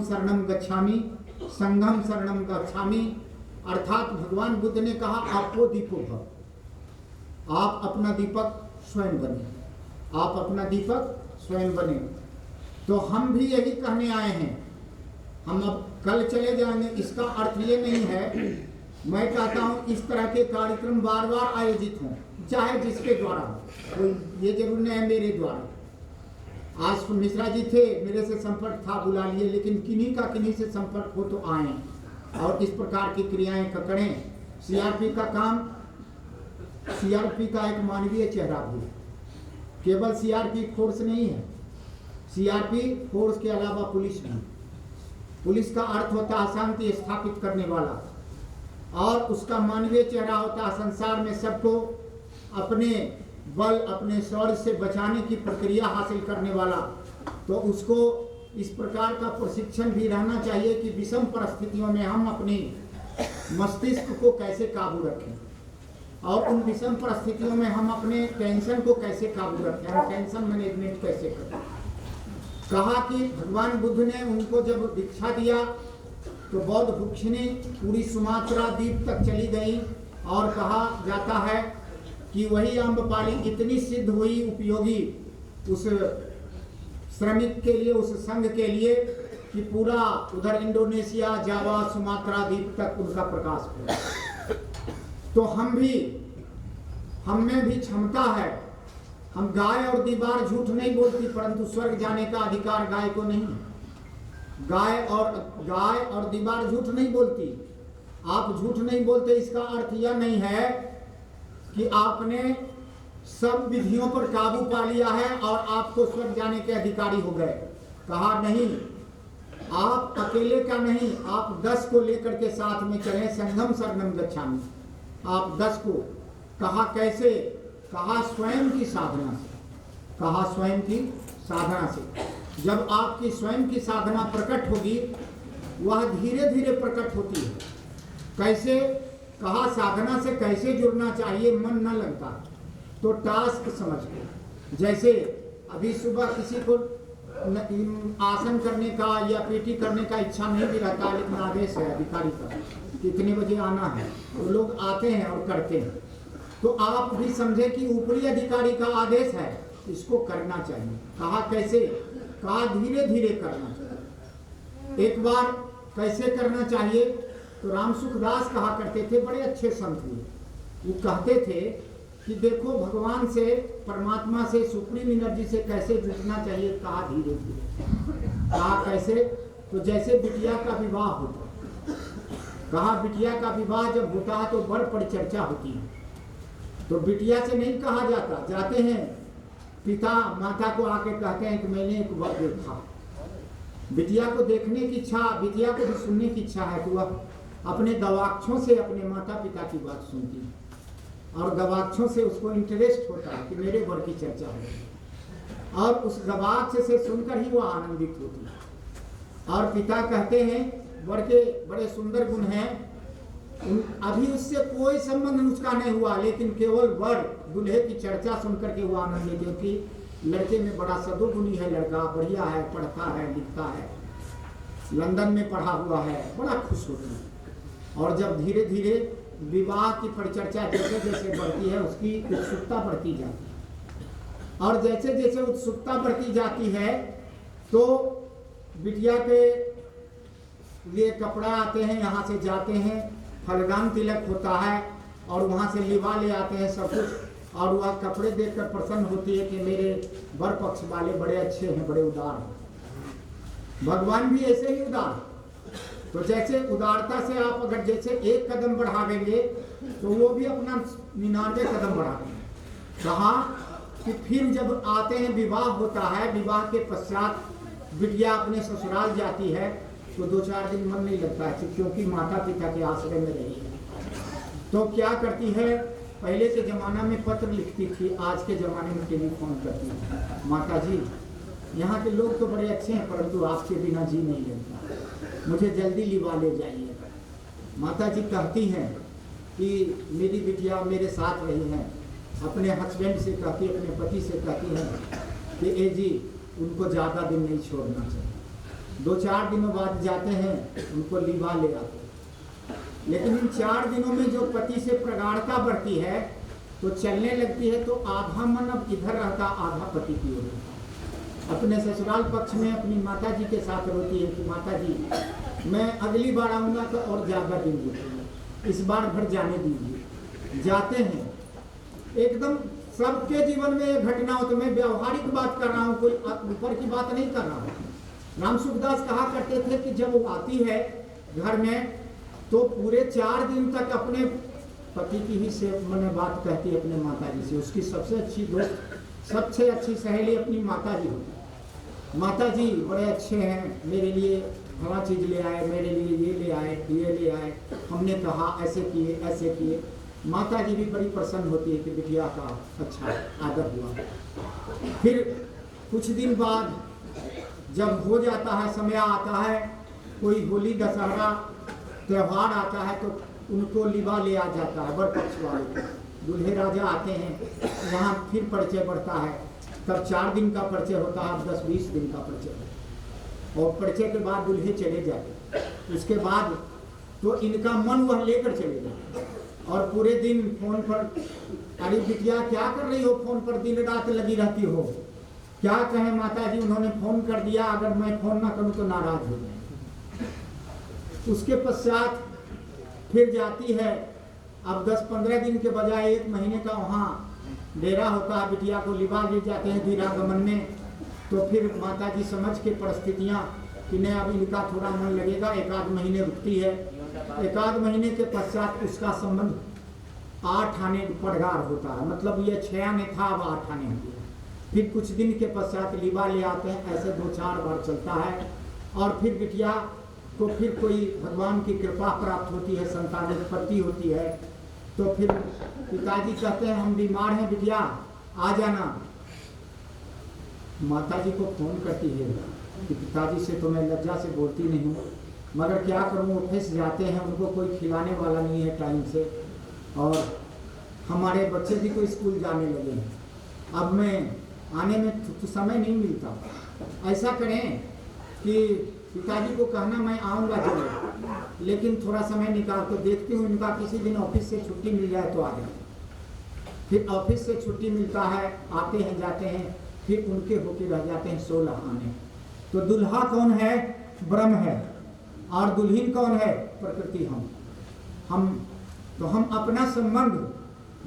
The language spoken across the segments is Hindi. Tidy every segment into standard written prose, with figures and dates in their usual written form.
शरणम गच्छामि, संघम शरणम गच्छामि। अर्थात भगवान बुद्ध ने कहा आपको दीपो भव, आप अपना दीपक स्वयं बने, आप अपना दीपक स्वयं बने। तो हम भी यही कहने आए हैं। हम अब कल चले जाएंगे, इसका अर्थ ये नहीं है। मैं कहता हूँ इस तरह के कार्यक्रम बार बार आयोजित हों, चाहे जिसके द्वारा हो, कोई ये जरूर नहीं है मेरे द्वारा। आज मिश्रा जी थे, मेरे से संपर्क था, बुला लिए, लेकिन किन्हीं का किन्हीं से संपर्क हो तो आए और इस प्रकार की क्रियाएं करें। सीआरपी का काम, सीआरपी का एक मानवीय चेहरा भी है। केवल सीआरपी फोर्स नहीं है, सीआरपी फोर्स के अलावा पुलिस भी। पुलिस का अर्थ होता है शांति स्थापित करने वाला, और उसका मानवीय चेहरा होता है संसार में सबको अपने बल, अपने शौर्य से बचाने की प्रक्रिया हासिल करने वाला। तो उसको इस प्रकार का प्रशिक्षण भी रहना चाहिए कि विषम परिस्थितियों में हम अपनी मस्तिष्क को कैसे काबू रखें, और उन विषम परिस्थितियों में हम अपने टेंशन को कैसे काबू रखें और टेंशन मैनेजमेंट कैसे करें। कहा कि भगवान बुद्ध ने उनको जब दीक्षा दिया तो बौद्ध भिक्षुणी पूरी सुमात्रा द्वीप तक चली गई, और कहा जाता है कि वही अम्बपाली इतनी सिद्ध हुई, उपयोगी उस श्रमिक के लिए, उस संघ के लिए, कि पूरा उधर इंडोनेशिया, जावा, सुमात्रा द्वीप तक उनका प्रकाश हुआ। तो हम में भी क्षमता है। हम गाय और दीवार झूठ नहीं बोलती, परंतु स्वर्ग जाने का अधिकार गाय को नहीं। गाय और दीवार झूठ नहीं बोलती। आप झूठ नहीं बोलते, इसका अर्थ यह नहीं है कि आपने सब विधियों पर काबू पा लिया है और आपको स्वर्ग जाने के अधिकारी हो गए। कहा नहीं, आप अकेले का नहीं, आप 10 को लेकर के साथ में चलें। संघम शरणम गच्छामि, आप 10 को। कहा कैसे? कहा स्वयं की साधना से। कहा स्वयं की साधना से। जब आपकी स्वयं की साधना प्रकट होगी, वह धीरे धीरे प्रकट होती है। कैसे? कहा साधना से कैसे जुड़ना चाहिए। मन न लगता तो टास्क समझ के, जैसे अभी सुबह किसी को आसन करने का या पीटी करने का इच्छा नहीं भी रहता, लेकिन आदेश है अधिकारी का कितने बजे आना है, तो लोग आते हैं और करते हैं। तो आप भी समझे कि ऊपरी अधिकारी का आदेश है, इसको करना चाहिए। कहा कैसे? कहा धीरे धीरे करना चाहिए। एक बार कैसे करना चाहिए? तो राम सुखदास कहा करते थे, बड़े अच्छे संत हुए। वो कहते थे कि देखो भगवान से, परमात्मा से, सुप्रीम एनर्जी से कैसे जुड़ना चाहिए। कहा धीरे धीरे। कहा कैसे? तो जैसे बिटिया का विवाह होता, कहा बिटिया का विवाह जब होता है तो बड़ परिचर्चा होती है। तो बिटिया से नहीं कहा जाता, जाते हैं पिता माता को आके कहते हैं कि मैंने एक वर देखा। बिटिया को देखने की इच्छा, बिटिया को भी सुनने की इच्छा है, तो वह अपने गवाक्षों से अपने माता पिता की बात सुनती है, और गवाक्षों से उसको इंटरेस्ट होता है कि मेरे वर की चर्चा हो, और उस गवाक्ष से सुनकर ही वो आनंदित होती है। और पिता कहते हैं वर के बड़े सुंदर गुण हैं, अभी उससे कोई संबंध उसका नहीं हुआ, लेकिन केवल वर दूल्हे की चर्चा सुनकर के वो आनंद लेते, क्योंकि लड़के में बड़ा सदुगुणी है, लड़का बढ़िया है, पढ़ता है, लिखता है, लंदन में पढ़ा हुआ है, बड़ा खुश होते हैं। और जब धीरे धीरे विवाह की परिचर्चा जैसे जैसे बढ़ती है, उसकी उत्सुकता बढ़ती जाती है, और जैसे जैसे उत्सुकता बढ़ती जाती है तो बिटिया के लिए कपड़ा आते हैं, यहाँ से जाते हैं, फलदान तिलक होता है, और वहाँ से लिवा ले आते हैं सब कुछ, और वह कपड़े देखकर प्रसन्न होती है कि मेरे वर पक्ष वाले बड़े अच्छे हैं, बड़े उदार हैं। भगवान भी ऐसे ही उदार। तो जैसे उदारता से आप अगर जैसे एक कदम बढ़ा देंगे तो वो भी अपना 99 कदम बढ़ा देंगे। कहा कि फिर जब आते हैं, विवाह होता है, विवाह के पश्चात बिटिया अपने ससुराल जाती है तो 2-4 दिन मन नहीं लगता है, क्योंकि माता पिता के आश्रय में रही है। तो क्या करती है? पहले के ज़माना में पत्र लिखती थी, आज के ज़माने में टेलीफोन करती है। माता जी, यहाँ के लोग तो बड़े अच्छे हैं, परंतु आपके बिना जी नहीं लगता, मुझे जल्दी लिवा ले जाइए। माता जी कहती हैं कि मेरी बिटिया मेरे साथ रही हैं, अपने हस्बैंड से कहती, अपने पति से कहती हैं कि ए जी, उनको ज़्यादा दिन नहीं छोड़ना चाहिए। 2-4 दिनों बाद जाते हैं, उनको लिवा ले आते हैं। लेकिन इन 4 दिनों में जो पति से प्रगाढ़ता बढ़ती है तो चलने लगती है, तो आधा मन अब इधर रहता, आधा पति की ओर रहता। अपने ससुराल पक्ष में अपनी माता जी के साथ रोती है कि माता जी मैं अगली बार आऊँगा तो और ज़्यादा दिन रुकूंगा, इस बार भर जाने दीजिए। जाते हैं। एकदम सबके जीवन में ये घटना हो, तो मैं व्यवहारिक बात कर रहा हूँ, कोई ऊपर की बात नहीं कर रहा हूँ। राम सुखदास कहा करते थे कि जब वो आती है घर में तो पूरे 4 दिन तक अपने पति की ही से मैंने बात कहती है अपने माता जी से। उसकी सबसे अच्छी दोस्त, सबसे अच्छी सहेली अपनी माता जी होती। माता जी बड़े अच्छे हैं, मेरे लिए हरा चीज़ ले आए, मेरे लिए ये ले आए, ये ले आए, हमने कहा ऐसे किए ऐसे किए। माता जी भी बड़ी प्रसन्न होती है कि बिटिया का अच्छा आदर हुआ। फिर कुछ दिन बाद जब हो जाता है, समय आता है, कोई होली दशहरा त्यौहार आता है तो उनको लिवा ले आ जाता है, बर पक्ष वाले को। दूल्हे राजा आते हैं, वहाँ फिर परिचय बढ़ता है। तब 4 दिन का परिचय होता है, 10-20 दिन का परिचय होता है। और परिचय के बाद दूल्हे चले जाते, उसके बाद तो इनका मन वह लेकर चले जाते। और पूरे दिन फोन पर, अरे बिटिया क्या कर रही हो, फोन पर दिन रात लगी रहती हो। क्या कहें माता जी, उन्होंने फोन कर दिया, अगर मैं फोन ना करूं तो नाराज हो जाए। उसके पश्चात फिर जाती है। अब 10-15 दिन के बजाय 1 महीने का वहाँ डेरा होता है। बिटिया को लिवा ले जाते हैं धीरागमन में। तो फिर माता जी समझ के परिस्थितियाँ कि नहीं अब इनका थोड़ा मन लगेगा, 1-8 महीने रुकती है। 1-8 महीने के पश्चात उसका संबंध 8 आने पड़गार होता है, मतलब ये 6 आने था, अब 8 आने हो गया। फिर कुछ दिन के पश्चात लिवा ले आते हैं। ऐसे 2-4 बार चलता है। और फिर बिटिया को फिर कोई भगवान की कृपा प्राप्त होती है, संतानोत्पत्ति होती है। तो फिर पिताजी कहते हैं हम बीमार हैं बिटिया, आ जाना। माता जी को फोन करती है कि पिताजी से तो मैं लज्जा से बोलती नहीं हूँ, मगर क्या करूँ, ऑफिस जाते हैं, उनको कोई खिलाने वाला नहीं है टाइम से, और हमारे बच्चे भी तो स्कूल जाने लगे हैं, अब मैं आने में तो समय नहीं मिलता। ऐसा करें कि पिताजी को कहना मैं आऊँगा जरूर, लेकिन थोड़ा समय निकाल तो देखती हूँ इनका किसी दिन ऑफिस से छुट्टी मिल जाए तो आ जाए। फिर ऑफिस से छुट्टी मिलता है, आते हैं जाते हैं, फिर उनके होके रह जाते हैं 16 आने। तो दुल्हा कौन है? ब्रह्म है। और दुल्हन कौन है? प्रकृति। हम अपना संबंध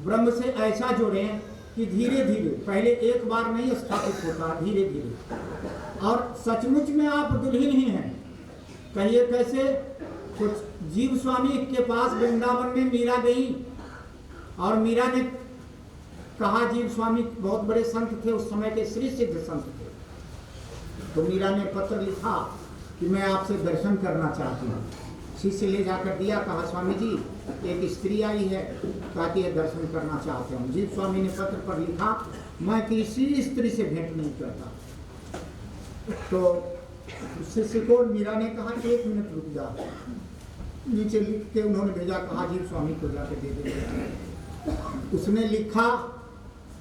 ब्रह्म से ऐसा जोड़ें कि धीरे धीरे, पहले एक बार नहीं स्थापित होता, धीरे धीरे। और सचमुच में आप दुल्हन ही हैं। कहिए कैसे? कुछ जीव स्वामी के पास वृंदावन में मीरा गई और मीरा ने कहा, जीव स्वामी बहुत बड़े संत थे, उस समय के श्री सिद्ध संत थे। तो मीरा ने पत्र लिखा कि मैं आपसे दर्शन करना चाहती हूँ। शिष्य ले जाकर दिया, कहा स्वामी जी एक स्त्री आई है, कहती है दर्शन करना चाहते हैं। जीव स्वामी ने पत्र पर लिखा, मैं किसी स्त्री से भेंट नहीं करता। तो शिष्य को मीरा ने कहा 1 मिनट रुक जा। नीचे लिख के उन्होंने भेजा, कहा जीव स्वामी को जाके दे दे। उसने लिखा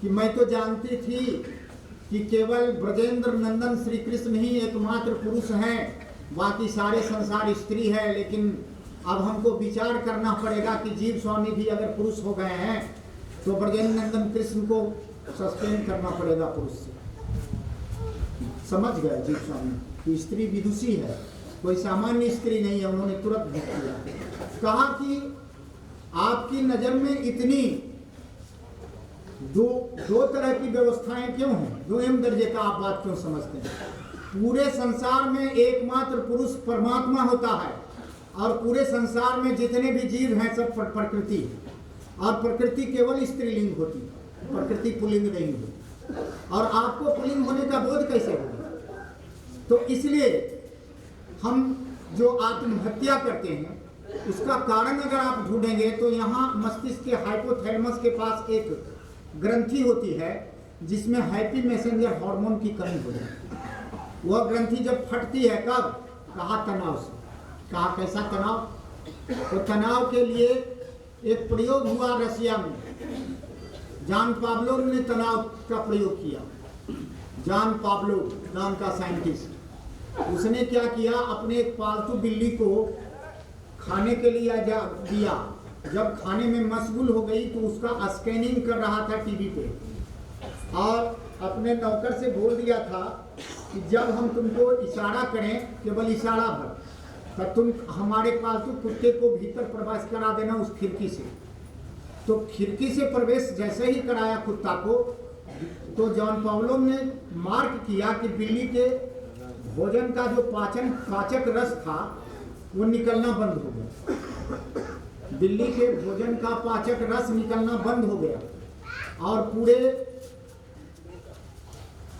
कि मैं तो जानती थी कि केवल ब्रजेंद्र नंदन श्री कृष्ण ही एकमात्र पुरुष हैं, बाकी सारे संसार स्त्री है। लेकिन अब हमको विचार करना पड़ेगा कि जीव स्वामी भी अगर पुरुष हो गए हैं तो ब्रजेंद्र नंदन कृष्ण को सस्पेंड करना पड़ेगा पुरुष से। समझ गए जीव स्वामी कि स्त्री विदुषी है, कोई सामान्य स्त्री नहीं है। उन्होंने तुरंत भेज दिया, कहा कि आपकी नजर में इतनी दो तरह की व्यवस्थाएं क्यों हैं, 2 दर्जे का आप बात क्यों समझते हैं? पूरे संसार में एकमात्र पुरुष परमात्मा होता है, और पूरे संसार में जितने भी जीव हैं सब प्रकृति, और प्रकृति केवल स्त्रीलिंग होती है, प्रकृति पुल्लिंग नहीं होती। और आपको पुल्लिंग होने का बोध कैसे होगा? तो इसलिए हम जो आत्महत्या करते हैं उसका कारण अगर आप ढूंढेंगे तो यहाँ मस्तिष्क के हाइपोथैलेमस के पास एक ग्रंथि होती है जिसमें हैप्पी मैसेंजर हार्मोन की कमी हो जाती है। वह ग्रंथि जब फटती है, कब? कहा तनाव से। कहा कैसा तनाव? तो तनाव के लिए एक प्रयोग हुआ रसिया में, जान पाब्लोव ने तनाव का प्रयोग किया। जान पाब्लोव नाम का साइंटिस्ट, उसने क्या किया, अपने एक पालतू बिल्ली को खाने के लिए दिया। जब खाने में मशगूल हो गई तो उसका स्कैनिंग कर रहा था टीवी पे, और अपने नौकर से बोल दिया था कि जब हम तुमको इशारा करें, केवल इशारा भर, तब तुम हमारे पालतू कुत्ते को भीतर प्रवेश करा देना उस खिड़की से। तो खिड़की से प्रवेश जैसे ही कराया कुत्ता को, तो जॉन पॉवलोव ने मार्क किया कि बिल्ली के भोजन का जो पाचक रस था वो निकलना बंद हो गया। बिल्ली के भोजन का पाचक रस निकलना बंद हो गया, और पूरे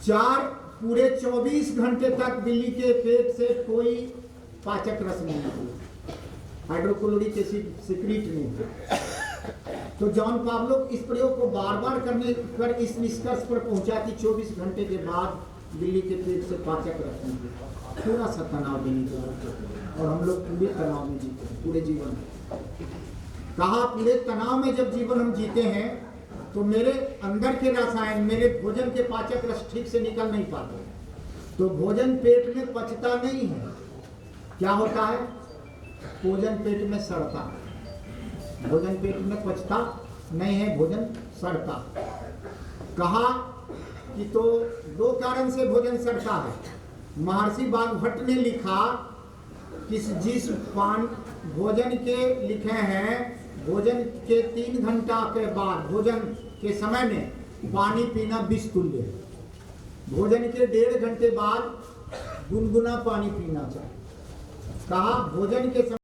24 घंटे तक बिल्ली के पेट से कोई पाचक रस नहीं निकला, हाइड्रोक्लोरिक एसिड सिक्रीट नहीं था। तो जॉन पॉवलोव इस प्रयोग को बार बार करने पर इस निष्कर्ष पर पहुंचा कि 24 घंटे के बाद बिल्ली के पेट से पाचक रस निकला। थोड़ा सा तनाव भी निकला, और हम लोग पूरे तनाव में जीते हैं, पूरे जीवन में। कहा पूरे तनाव में जब जीवन हम जीते हैं तो मेरे अंदर के रसायन, मेरे भोजन के पाचक रस ठीक से निकल नहीं पाते, तो भोजन पेट में पचता नहीं है। क्या होता है, भोजन पेट में सड़ता है, भोजन पेट में पचता नहीं है, भोजन सड़ता। कहा कि तो दो कारण से भोजन सड़ता है। महर्षि वाग्भट ने लिखा कि जिस भोजन के लिखे हैं, भोजन के 3 घंटा के बाद, भोजन के समय में पानी पीना विष तुल्य है। भोजन के 1.5 घंटे बाद गुनगुना पानी पीना चाहिए। कहा भोजन के समय